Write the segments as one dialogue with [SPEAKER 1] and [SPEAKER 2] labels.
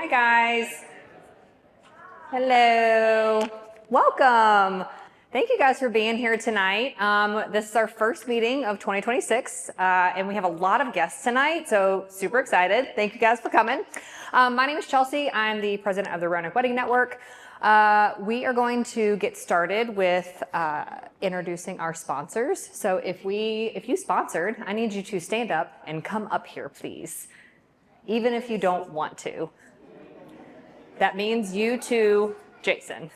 [SPEAKER 1] Hi guys. Hello. Welcome. Thank you guys for being here tonight. This is our first meeting of 2026, and we have a lot of guests tonight, so super excited. Thank you guys for coming. My name is Chelsea. I'm the president of the Roanoke Wedding Network. We are going to get started with introducing our sponsors. So if you sponsored, I need you to stand up and come up here, please, even if you don't want to. That means you too, Jason.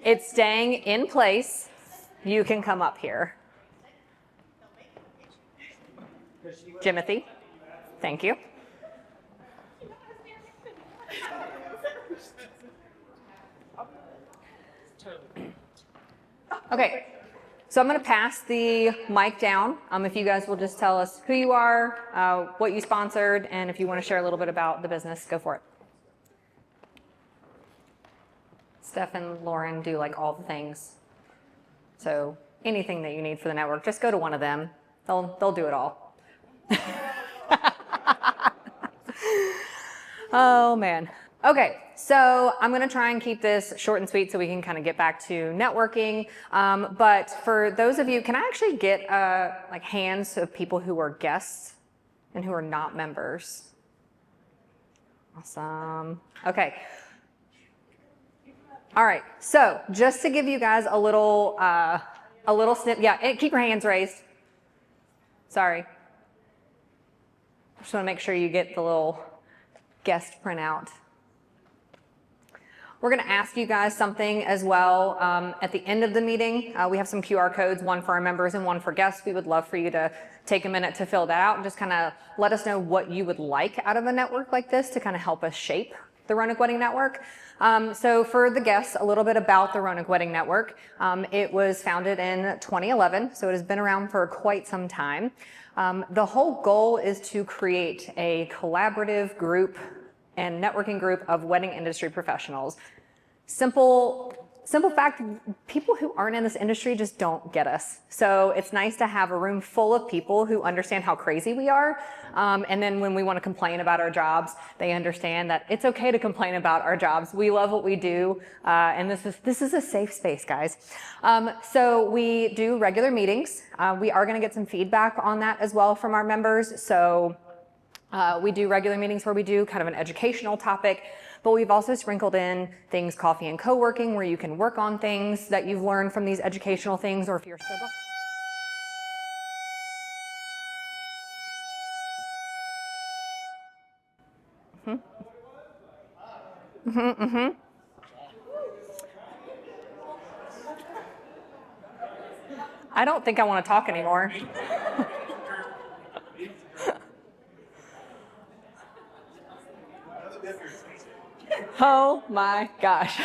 [SPEAKER 1] It's staying in place. You can come up here. Jimothy, thank you. Okay, so I'm going to pass the mic down. If you guys will just tell us who you are, what you sponsored, and if you want to share a little bit about the business, go for it. Steph and Lauren do like all the things. So anything that you need for the network, just go to one of them. They'll do it all. Oh man. Okay, so I'm gonna try and keep this short and sweet so we can kind of get back to networking. But for those of you, can I actually get like hands of people who are guests and who are not members? Awesome. Okay. All right, so just to give you guys a little snip, yeah, keep your hands raised. Sorry. Just want to make sure you get the little guest printout. We're going to ask you guys something as well at the end of the meeting. We have some QR codes, one for our members and one for guests. We would love for you to take a minute to fill that out and just kind of let us know what you would like out of a network like this to kind of help us shape the Roanoke Wedding Network. So for the guests, a little bit about the Roanoke Wedding Network. It was founded in 2011, so it has been around for quite some time. The whole goal is to create a collaborative group and networking group of wedding industry professionals. Simple fact, people who aren't in this industry just don't get us. So it's nice to have a room full of people who understand how crazy we are. And then when we want to complain about our jobs, they understand that it's okay to complain about our jobs. We love what we do. And this is a safe space, guys. So we do regular meetings. We are going to get some feedback on that as well from our members. So we do regular meetings where we do kind of an educational topic. But we've also sprinkled in things, coffee and co-working, where you can work on things that you've learned from these educational things, or if you're struggling. I don't think I want to talk anymore. Oh my gosh.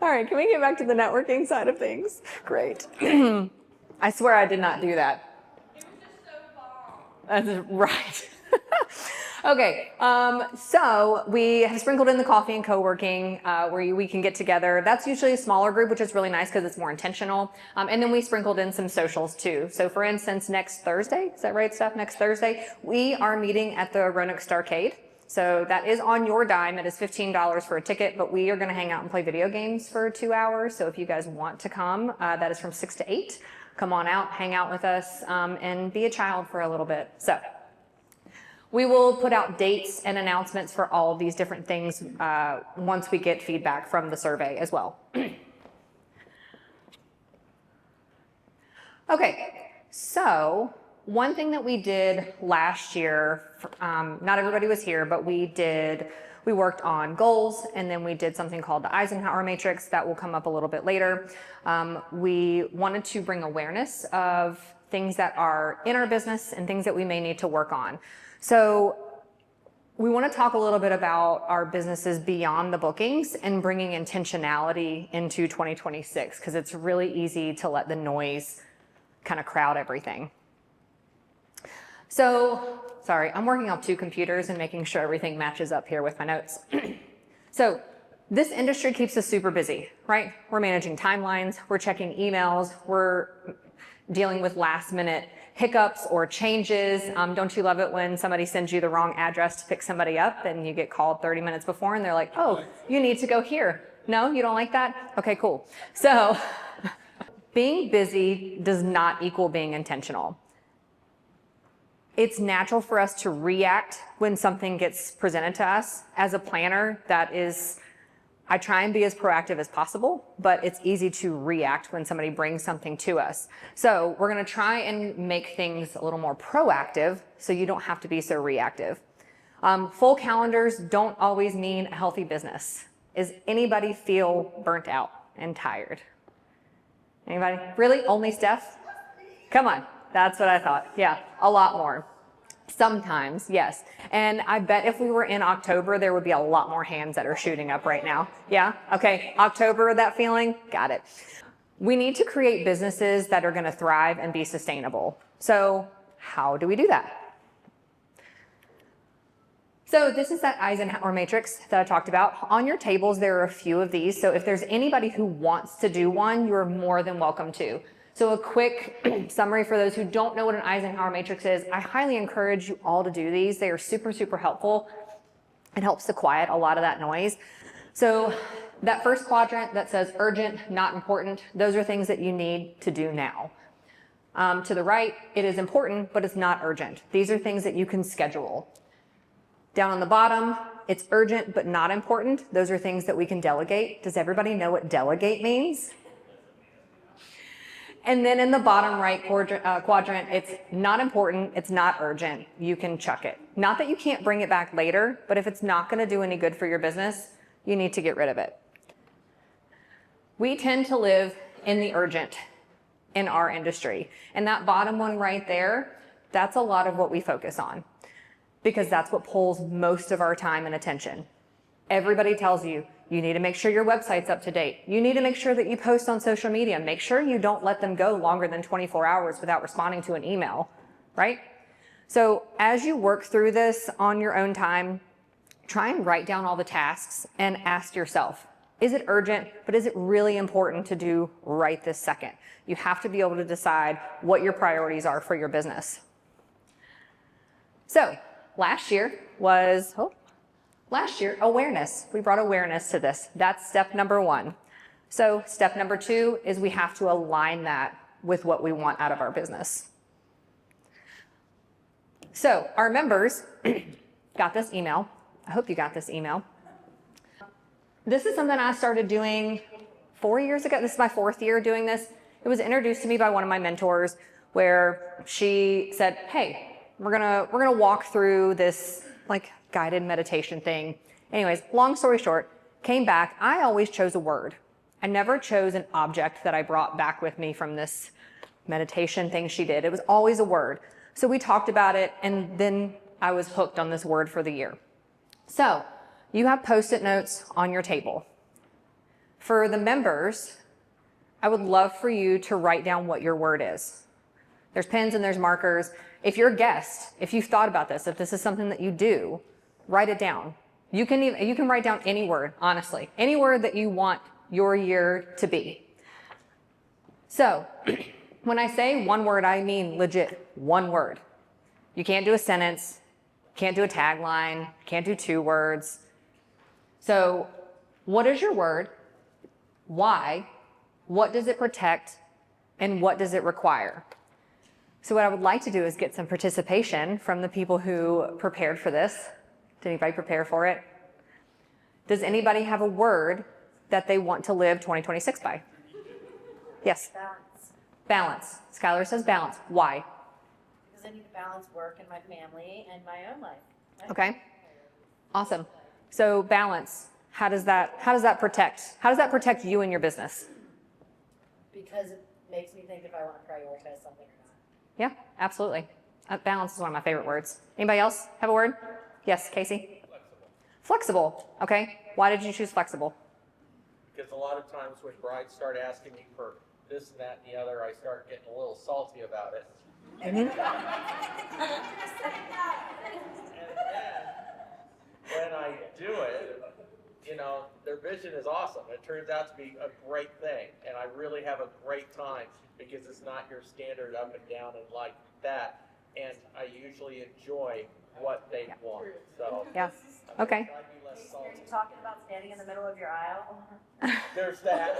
[SPEAKER 1] All right, can we get back to the networking side of things? Great. I swear I did not do that. It was just so long. That's right. Okay, so we have sprinkled in the coffee and co-working where we can get together. That's usually a smaller group, which is really nice because it's more intentional. And then we sprinkled in some socials too. So for instance, next Thursday, is that right, Steph? Next Thursday, we are meeting at the Roanoke Starcade. So that is on your dime. It is $15 for a ticket, but we are going to hang out and play video games for 2 hours. So if you guys want to come, that is from 6 to 8. Come on out, hang out with us, and be a child for a little bit. So we will put out dates and announcements for all of these different things once we get feedback from the survey as well. Okay, so one thing that we did last year, not everybody was here, but we worked on goals, and then we did something called the Eisenhower Matrix that will come up a little bit later. We wanted to bring awareness of things that are in our business and things that we may need to work on. So we want to talk a little bit about our businesses beyond the bookings and bringing intentionality into 2026, because it's really easy to let the noise kind of crowd everything. So, sorry, I'm working off 2 computers and making sure everything matches up here with my notes. So, this industry keeps us super busy, right? We're managing timelines, we're checking emails, we're dealing with last minute hiccups or changes. Don't you love it when somebody sends you the wrong address to pick somebody up and you get called 30 minutes before and they're like, oh, you need to go here. No, you don't like that? Okay, cool. So being busy does not equal being intentional. It's natural for us to react when something gets presented to us. As a planner, I try and be as proactive as possible, but it's easy to react when somebody brings something to us. So we're gonna try and make things a little more proactive so you don't have to be so reactive. Full calendars don't always mean a healthy business. Is anybody feel burnt out and tired? Anybody? Really? Only Steph? Come on. That's what I thought. Yeah, a lot more. Sometimes, yes. And I bet if we were in October, there would be a lot more hands that are shooting up right now. Yeah? Okay. October, that feeling? Got it. We need to create businesses that are going to thrive and be sustainable. So how do we do that? So this is that Eisenhower matrix that I talked about. On your tables, there are a few of these. So if there's anybody who wants to do one, you're more than welcome to. So a quick summary for those who don't know what an Eisenhower matrix is, I highly encourage you all to do these. They are super, super helpful. It helps to quiet a lot of that noise. So that first quadrant that says urgent, not important, those are things that you need to do now. To the right, it is important, but it's not urgent. These are things that you can schedule. Down on the bottom, it's urgent, but not important. Those are things that we can delegate. Does everybody know what delegate means? And then in the bottom right quadrant, it's not important, it's not urgent, you can chuck it. Not that you can't bring it back later, but if it's not gonna do any good for your business, you need to get rid of it. We tend to live in the urgent in our industry. And that bottom one right there, that's a lot of what we focus on because that's what pulls most of our time and attention. Everybody tells you, you need to make sure your website's up to date. You need to make sure that you post on social media. Make sure you don't let them go longer than 24 hours without responding to an email, right? So as you work through this on your own time, try and write down all the tasks and ask yourself, is it urgent, but is it really important to do right this second? You have to be able to decide what your priorities are for your business. So last year, awareness. We brought awareness to this. That's step number one. So step number two is we have to align that with what we want out of our business. So our members got this email. I hope you got this email. This is something I started doing 4 years ago. This is my 4th year doing this. It was introduced to me by one of my mentors where she said, hey, we're gonna walk through this like guided meditation thing. Anyways, long story short, came back. I always chose a word. I never chose an object that I brought back with me from this meditation thing she did. It was always a word. So we talked about it and then I was hooked on this word for the year. So you have Post-it notes on your table. For the members, I would love for you to write down what your word is. There's pens and there's markers. If you're a guest, if you've thought about this, if this is something that you do, write it down. You can write down any word, honestly, any word that you want your year to be. So when I say one word, I mean legit one word. You can't do a sentence, can't do a tagline, can't do 2 words. So what is your word? Why? What does it protect? And what does it require? So what I would like to do is get some participation from the people who prepared for this. Did anybody prepare for it? Does anybody have a word that they want to live 2026 by? Yes?
[SPEAKER 2] Balance.
[SPEAKER 1] Balance. Skylar says balance. Why?
[SPEAKER 2] Because I need to balance work and my family and my own life.
[SPEAKER 1] Okay. Awesome. So balance. How does that protect you and your business?
[SPEAKER 2] Because it makes me think if I want to prioritize something or not.
[SPEAKER 1] Yeah, absolutely. Balance is one of my favorite words. Anybody else have a word? Yes, Casey? Flexible. Okay. Why did you choose flexible?
[SPEAKER 3] Because a lot of times when brides start asking me for this and that and the other, I start getting a little salty about it.
[SPEAKER 1] Mm-hmm.
[SPEAKER 3] And then when I do it, they're their vision is awesome. It turns out to be a great thing, and I really have a great time because it's not your standard up and down and like that. And I usually enjoy what they want. So
[SPEAKER 1] Yeah. Okay.
[SPEAKER 3] try to be less
[SPEAKER 2] Are
[SPEAKER 3] salty.
[SPEAKER 2] you talking about standing in the middle of your aisle?
[SPEAKER 3] There's that.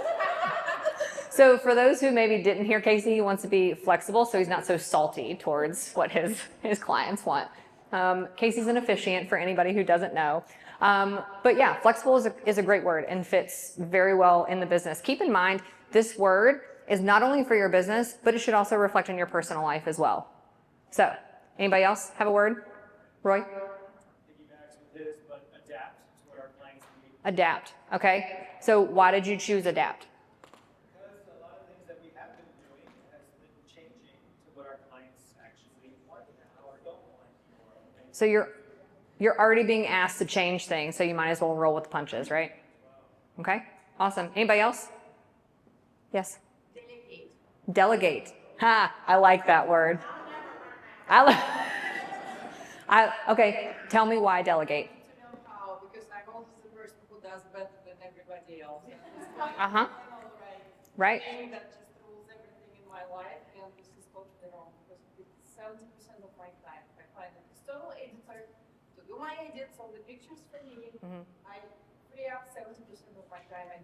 [SPEAKER 1] So for those who maybe didn't hear Casey, he wants to be flexible so he's not so salty towards what his clients want. Casey's an officiant for anybody who doesn't know. But yeah, flexible is a great word and fits very well in the business. Keep in mind, this word is not only for your business, but it should also reflect on your personal life as well. So, anybody else have a word? Roy?
[SPEAKER 4] Piggybacks with his, but adapt to what our clients need.
[SPEAKER 1] Adapt. Okay. So why did you choose adapt?
[SPEAKER 4] Because a lot of things that we have been doing has been changing to what our clients actually want now or don't want anymore.
[SPEAKER 1] So you're already being asked to change things, so you might as well roll with the punches, right? Okay. Awesome. Anybody else? Yes.
[SPEAKER 2] Delegate.
[SPEAKER 1] Delegate. Ha! I like that word. Okay. Tell me why delegate.
[SPEAKER 5] To know how, because I'm always the person who does better than everybody else.
[SPEAKER 1] Uh-huh. Right.
[SPEAKER 5] Thing that just rules everything in my life, and this is totally wrong, because it's 70% of my time. I find an external editor to do my edits of the pictures for me. I free up 70% of my time and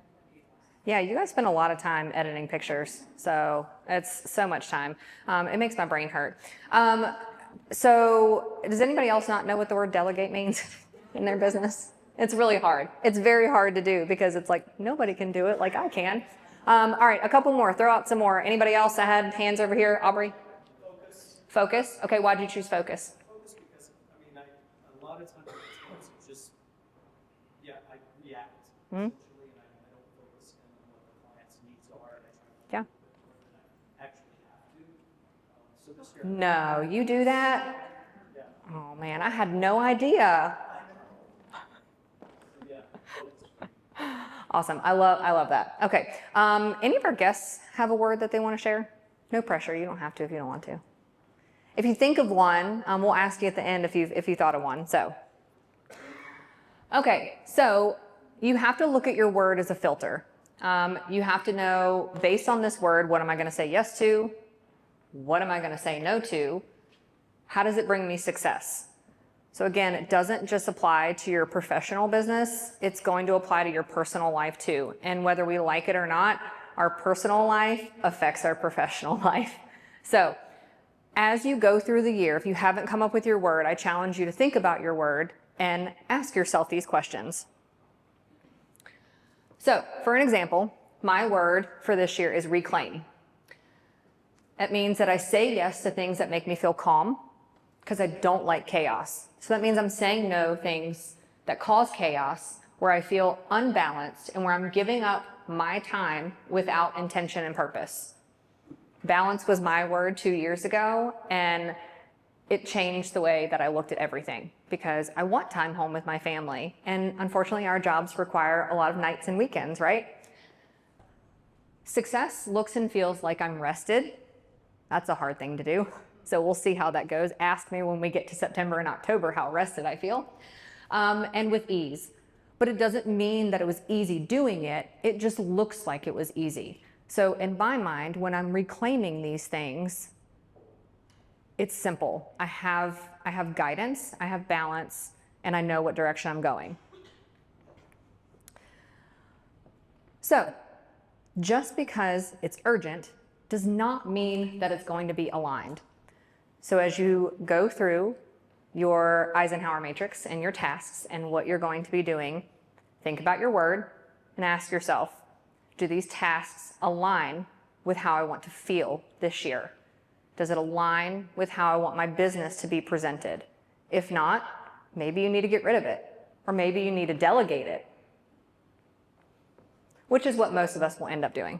[SPEAKER 1] Yeah, you guys spend a lot of time editing pictures, so it's so much time. It makes my brain hurt. So does anybody else not know what the word delegate means in their business? It's really hard. It's very hard to do because it's like nobody can do it like I can. All right, a couple more. Throw out some more. Anybody else that had hands over here? Aubrey?
[SPEAKER 4] Focus.
[SPEAKER 1] Focus? Okay, why did you choose focus?
[SPEAKER 4] Focus because, I mean, a lot of times it's just, yeah, I react essentially, and I don't focus in on what the client's needs are, and I try to
[SPEAKER 1] Yeah.
[SPEAKER 4] do more than I actually have to. So this year,
[SPEAKER 1] No, you do that?
[SPEAKER 4] yeah,
[SPEAKER 1] Oh man, I had no idea.
[SPEAKER 4] so yeah, focus.
[SPEAKER 1] Awesome. I love that. Okay. Any of our guests have a word that they want to share? No pressure. You don't have to if you don't want to. If you think of one, we'll ask you at the end if you thought of one. So, okay. So you have to look at your word as a filter. You have to know, based on this word, what am I going to say yes to? What am I going to say no to? How does it bring me success? So again, it doesn't just apply to your professional business, it's going to apply to your personal life too. And whether we like it or not, our personal life affects our professional life. So as you go through the year, if you haven't come up with your word, I challenge you to think about your word and ask yourself these questions. So for an example, my word for this year is reclaim. It means that I say yes to things that make me feel calm because I don't like chaos. So that means I'm saying no things that cause chaos, where I feel unbalanced and where I'm giving up my time without intention and purpose. Balance was my word 2 years ago, and it changed the way that I looked at everything because I want time home with my family. And unfortunately, our jobs require a lot of nights and weekends, right? Success looks and feels like I'm rested. That's a hard thing to do. So we'll see how that goes. Ask me when we get to September and October how rested I feel. And with ease. But it doesn't mean that it was easy doing it. It just looks like it was easy. So in my mind, when I'm reclaiming these things, it's simple. I have guidance, I have balance, and I know what direction I'm going. So just because it's urgent does not mean that it's going to be aligned. So as you go through your Eisenhower matrix and your tasks and what you're going to be doing, think about your word and ask yourself, do these tasks align with how I want to feel this year? Does it align with how I want my business to be presented? If not, maybe you need to get rid of it, or maybe you need to delegate it, which is what most of us will end up doing.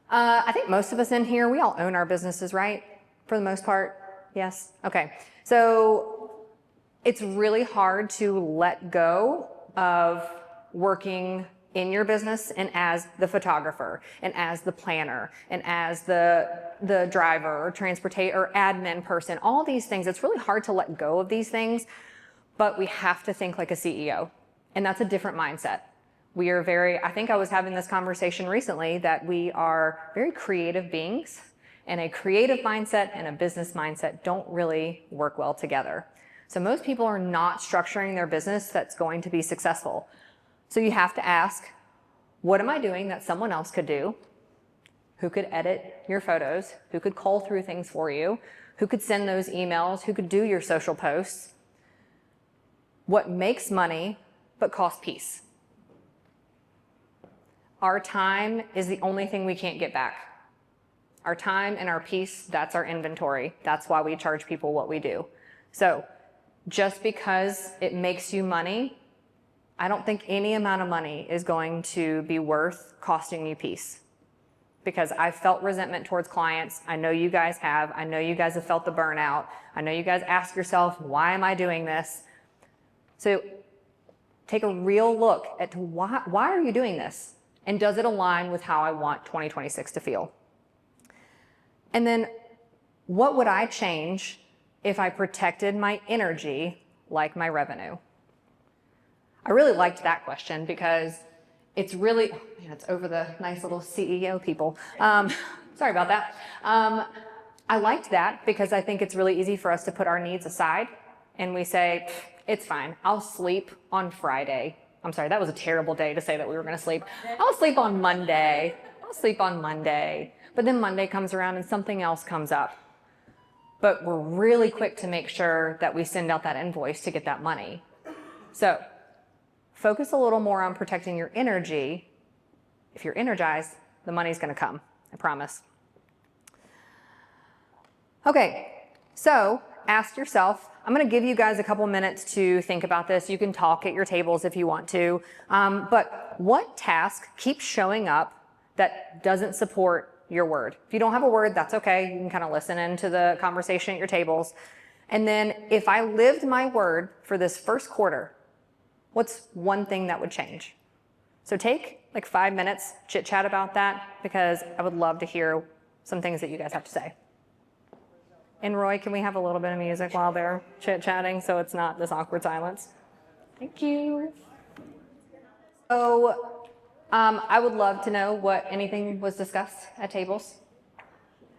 [SPEAKER 1] I think most of us in here, we all own our businesses, right? For the most part, yes? Okay, so it's really hard to let go of working in your business and as the photographer and as the planner and as the driver or transportator or admin person, all these things. It's really hard to let go of these things, but we have to think like a CEO. And that's a different mindset. We are I think I was having this conversation recently that we are very creative beings, and a creative mindset and a business mindset don't really work well together. So most people are not structuring their business that's going to be successful. So you have to ask, what am I doing that someone else could do? Who could edit your photos? Who could cull through things for you? Who could send those emails? Who could do your social posts? What makes money but costs peace? Our time is the only thing we can't get back. Our time and our peace, that's our inventory. That's why we charge people what we do. So just because it makes you money, I don't think any amount of money is going to be worth costing you peace. Because I've felt resentment towards clients. I know you guys have. I know you guys have felt the burnout. I know you guys ask yourself, why am I doing this? So take a real look at why are you doing this? And does it align with how I want 2026 to feel? And then what would I change if I protected my energy like my revenue? I really liked that question because it's really, oh man, it's over the nice little CEO people. Sorry about that. I liked that because I think it's really easy for us to put our needs aside and we say, it's fine, I'll sleep on Friday. I'm sorry, that was a terrible day to say that we were gonna sleep. I'll sleep on Monday. I'll sleep on Monday. But then Monday comes around and something else comes up. But we're really quick to make sure that we send out that invoice to get that money. So focus a little more on protecting your energy. If you're energized, the money's gonna come, I promise. Okay, so ask yourself, I'm gonna give you guys a couple minutes to think about this. You can talk at your tables if you want to, but what task keeps showing up that doesn't support your word? If you don't have a word, that's okay. You can kind of listen into the conversation at your tables. And then if I lived my word for this first quarter, what's one thing that would change? So take like 5 minutes, chit chat about that, because I would love to hear some things that you guys have to say. And Roy, can we have a little bit of music while they're chit chatting so it's not this awkward silence? Thank you. So I would love to know what anything was discussed at tables,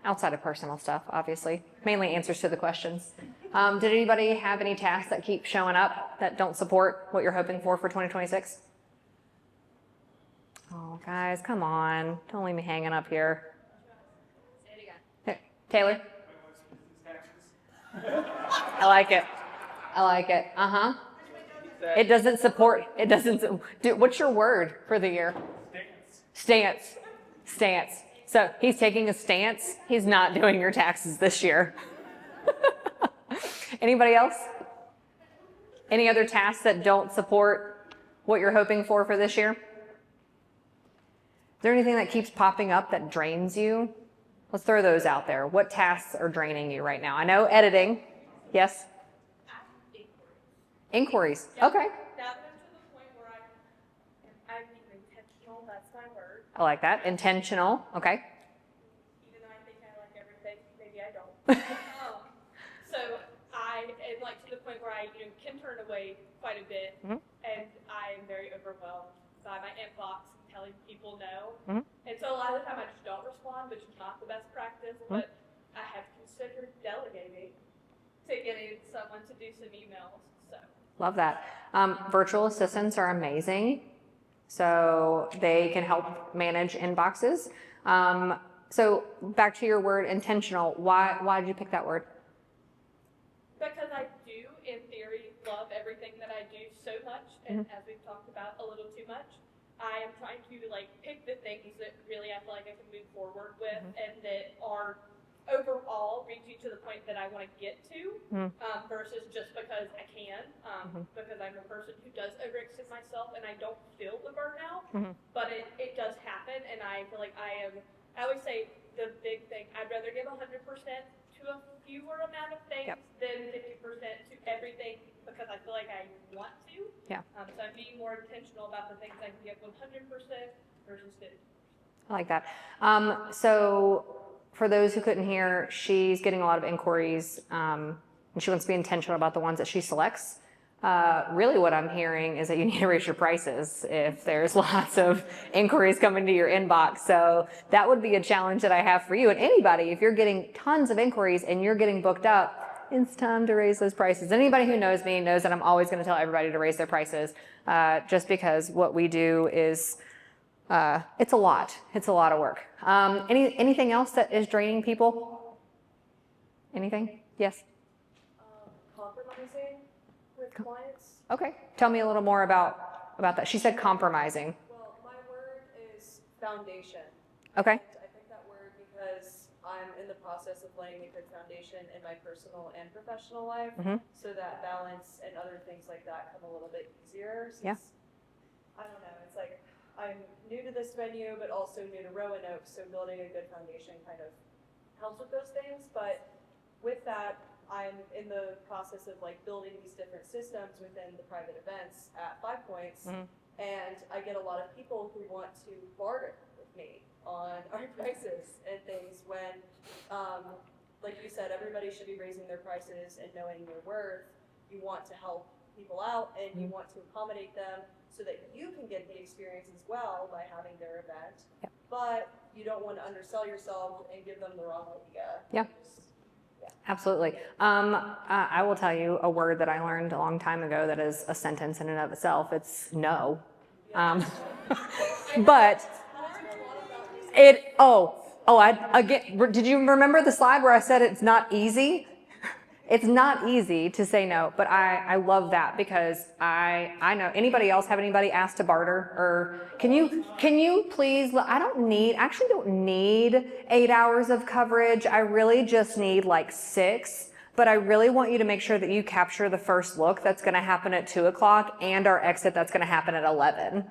[SPEAKER 1] outside of personal stuff, obviously, mainly answers to the questions. Did anybody have any tasks that keep showing up that don't support what you're hoping for 2026? Oh, guys, come on. Don't leave me hanging up here.
[SPEAKER 2] Say it again.
[SPEAKER 1] Hey, Taylor? I like it. I like it. Uh-huh. It doesn't support, it doesn't, what's your word for the year? Stance. Stance. So he's taking a stance. He's not doing your taxes this year. Anybody else? Any other tasks that don't support what you're hoping for this year? Is there anything that keeps popping up that drains you? Let's throw those out there. What tasks are draining you right now? I know editing. Yes? Inquiries. Okay.
[SPEAKER 5] Now that I'm to the point where I'm being intentional, that's my word.
[SPEAKER 1] I like that. Intentional. Okay.
[SPEAKER 5] Even though I think I like everything, maybe I don't. So I am like to the point where I can turn away quite a bit, and I am very overwhelmed by my inbox and telling people no. And so a lot of the time I just don't respond, which is not the best practice, but I have considered delegating to getting someone to do some emails. So.
[SPEAKER 1] Love that. Virtual assistants are amazing. So they can help manage inboxes. So back to your word, intentional. Why did you pick that word?
[SPEAKER 5] Because I do, in theory, love everything that I do so much, and as we've talked about, a little too much. I am trying to pick the things that really I feel like I can move forward with, and that are overall reach you to the point that I want to get to, versus just because I can, because I'm a person who does overextend myself and I don't feel the burnout, but it does happen, and I feel like I always say the big thing, I'd rather give 100% to a fewer amount of things than 50% to everything, because I feel like I want to.
[SPEAKER 1] Yeah.
[SPEAKER 5] So I'm being more intentional about the things I can give 100% versus 50%.
[SPEAKER 1] I like that. So for those who couldn't hear, she's getting a lot of inquiries, and she wants to be intentional about the ones that she selects. Really what I'm hearing is that you need to raise your prices if there's lots of inquiries coming to your inbox. So that would be a challenge that I have for you and anybody. If you're getting tons of inquiries and you're getting booked up, it's time to raise those prices. Anybody who knows me knows that I'm always going to tell everybody to raise their prices, just because what we do is, it's a lot. It's a lot of work. Anything else that is draining people? Anything? Yes?
[SPEAKER 6] Compromising with clients.
[SPEAKER 1] Okay. Tell me a little more about that. She said compromising.
[SPEAKER 6] Well, my word is foundation.
[SPEAKER 1] Okay.
[SPEAKER 6] And I picked that word because I'm in the process of laying a good foundation in my personal and professional life, so that balance and other things like that come a little bit easier. Since,
[SPEAKER 1] Yeah.
[SPEAKER 6] I don't know. It's like I'm new to this venue, but also new to Roanoke, so building a good foundation kind of helps with those things. But with that, I'm in the process of like building these different systems within the private events at 5 Points, and I get a lot of people who want to barter with me on our prices and things when, like you said, everybody should be raising their prices and knowing your worth. You want to help people out and you want to accommodate them so that you can get the experience as well by having their event, but you don't want to undersell yourself and give them the wrong idea.
[SPEAKER 1] Yeah. Absolutely. I will tell you a word that I learned a long time ago that is a sentence in and of itself. It's no. But again, did you remember the slide where I said it's not easy? It's not easy to say no, but I love that because I know. Anybody else have anybody asked to barter? Or can you please, I actually don't need 8 hours of coverage. I really just need like 6, but I really want you to make sure that you capture the first look that's gonna happen at 2 o'clock and our exit that's gonna happen at 11.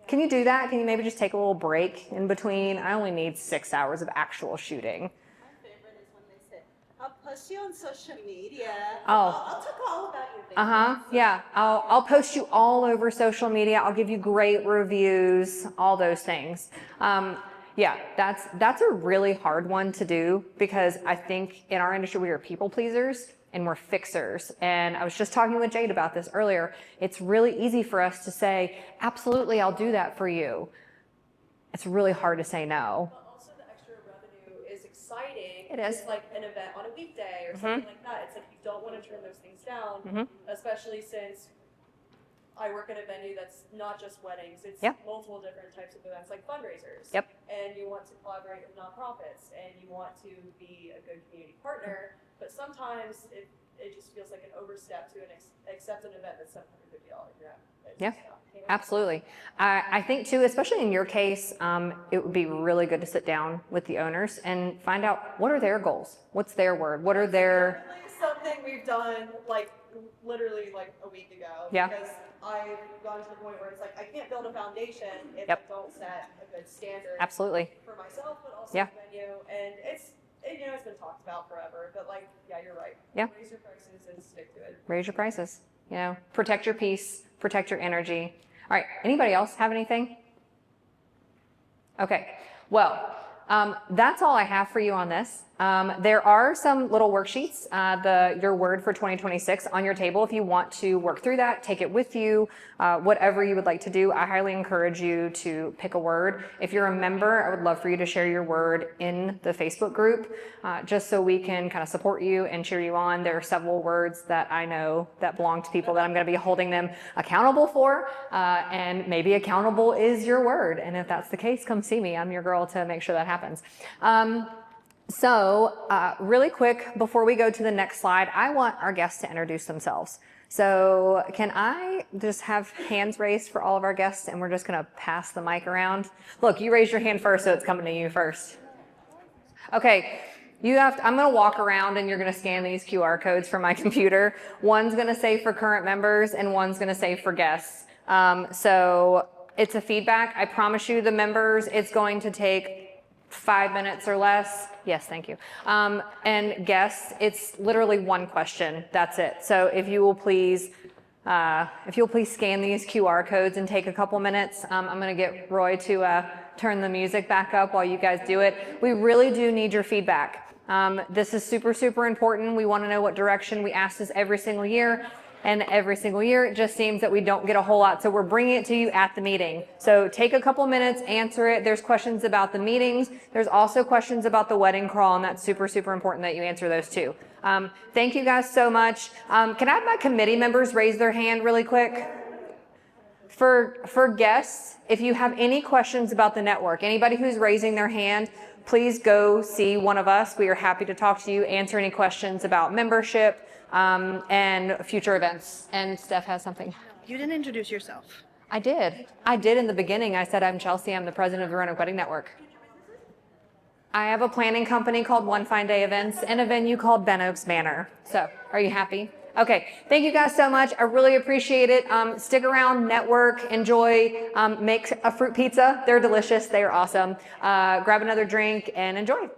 [SPEAKER 1] Can you do that? Can you maybe just take a little break in between? I only need 6 hours of actual shooting.
[SPEAKER 2] I'll post you on social media.
[SPEAKER 1] Oh.
[SPEAKER 2] I'll talk all about your business.
[SPEAKER 1] Yeah. I'll post you all over social media. I'll give you great reviews, all those things. Yeah, that's a really hard one to do because I think in our industry we are people pleasers and we're fixers. And I was just talking with Jade about this earlier. It's really easy for us to say, absolutely, I'll do that for you. It's really hard to say no.
[SPEAKER 6] But also the extra revenue is exciting.
[SPEAKER 1] It is.
[SPEAKER 6] It's like an event on a weekday or something like that. It's like you don't want to turn those things down, especially since I work at a venue that's not just weddings. It's multiple different types of events like fundraisers.
[SPEAKER 1] Yep.
[SPEAKER 6] And you want to collaborate with nonprofits and you want to be a good community partner. But sometimes it just feels like an overstep to accept an event that's $750.
[SPEAKER 1] Yeah, absolutely. I think too, especially in your case, it would be really good to sit down with the owners and find out what are their goals, what's their word, what are their.
[SPEAKER 6] Something we've done like literally like a week ago.
[SPEAKER 1] Yeah.
[SPEAKER 6] Because I've gone to the point where it's like I can't build a foundation if I don't set a good standard.
[SPEAKER 1] Absolutely.
[SPEAKER 6] For myself, but also
[SPEAKER 1] Yeah.
[SPEAKER 6] the venue, and it's been talked about forever. But like, yeah, you're right.
[SPEAKER 1] Yeah.
[SPEAKER 6] Raise your prices and stick to it.
[SPEAKER 1] Raise your prices. Protect your peace, protect your energy. All right. Anybody else have anything? Okay. Well, that's all I have for you on this. There are some little worksheets, your word for 2026 on your table. If you want to work through that, take it with you, whatever you would like to do. I highly encourage you to pick a word. If you're a member, I would love for you to share your word in the Facebook group, just so we can kind of support you and cheer you on. There are several words that I know that belong to people that I'm going to be holding them accountable for, and maybe accountable is your word. And if that's the case, come see me. I'm your girl to make sure that happens. So really quick, before we go to the next slide, I want our guests to introduce themselves. So can I just have hands raised for all of our guests, and we're just going to pass the mic around? Look, you raised your hand first, so it's coming to you first. Okay. I'm going to walk around and you're going to scan these QR codes from my computer. One's going to say for current members and one's going to say for guests. So it's a feedback. I promise you the members, it's going to take 5 minutes or less. Yes, thank you. And guests, it's literally one question. That's it. So if you will please scan these QR codes and take a couple minutes. I'm going to get Roy to turn the music back up while you guys do it. We really do need your feedback. This is super, super important. We want to know what direction. We ask this every single year. and every single year it just seems that we don't get a whole lot. So we're bringing it to you at the meeting. So take a couple minutes, answer it. There's questions about the meetings. There's also questions about the wedding crawl, and that's super, super important that you answer those too. Thank you guys so much. Can I have my committee members raise their hand really quick? For guests, if you have any questions about the network, anybody who's raising their hand, please go see one of us. We are happy to talk to you, answer any questions about membership and future events. And Steph has something.
[SPEAKER 7] You didn't introduce yourself.
[SPEAKER 1] I did. I did in the beginning. I said, I'm Chelsea. I'm the president of the Roanoke Wedding Network. I have a planning company called One Fine Day Events and a venue called Ben Oaks Manor. So are you happy? Okay, thank you guys so much. I really appreciate it. Stick around, network, enjoy, make a fruit pizza. They're delicious. They are awesome. Grab another drink and enjoy.